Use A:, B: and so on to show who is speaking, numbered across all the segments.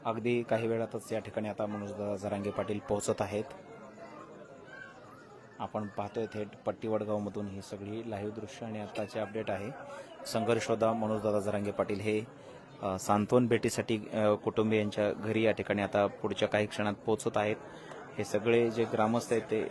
A: अगदी काही वेळातच या ठिकाणी आता मनोजदादा जरांगे पाटील पोहोचत आहेत। आपण पाहतोय थेट पट्टी वडगावमधून ही सगळी लाईव्ह दृश्य आणि आताचे अपडेट आहे। संघर्ष योद्धा मनोजदादा जरांगे पाटील हे सांत्वन भेटीसाठी कुटुंबियांच्या घरी या ठिकाणी आता पुढच्या काही क्षणात पोहोचत आहेत। हे सगळे जे ग्रामस्थ आहेत ते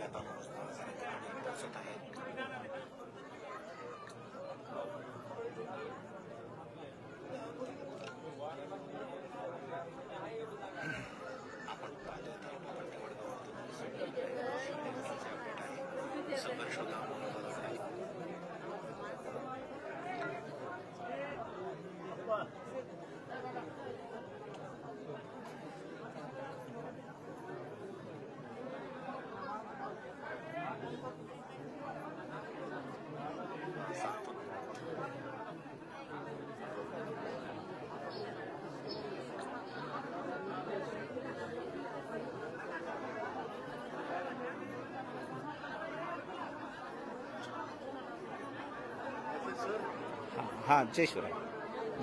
A: हाँ जय शिवराय,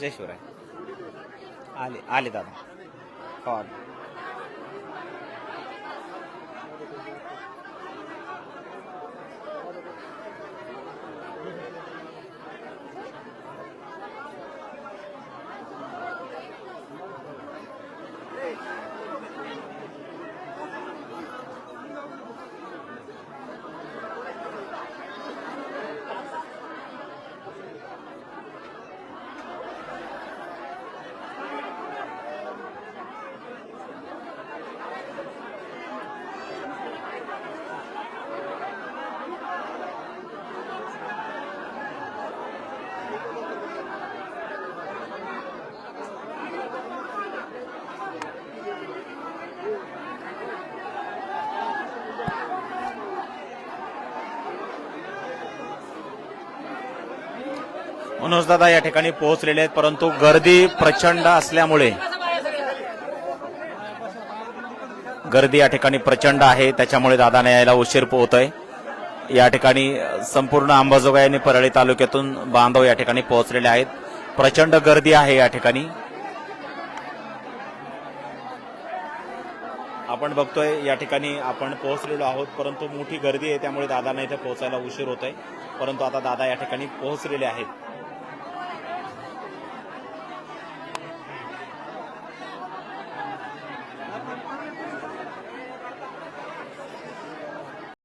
A: जय शिवराय। आले आले दादा हो आले। मनोजदादा या ठिकाणी पोहोचलेले आहेत, परंतु गर्दी प्रचंड असल्यामुळे गर्दी या ठिकाणी प्रचंड आहे, त्याच्यामुळे दादांना यायला उशीर होतोय। या ठिकाणी संपूर्ण अंबाजोगाई आणि परळी तालुक्यातून बांधव या ठिकाणी पोहोचलेले आहेत। प्रचंड गर्दी आहे या ठिकाणी आपण बघतोय। या ठिकाणी आपण पोहोचलेलो आहोत, परंतु मोठी गर्दी आहे, त्यामुळे दादांना इथे पोहोचायला उशीर होतोय। परंतु आता दादा या ठिकाणी पोहोचलेले आहेत।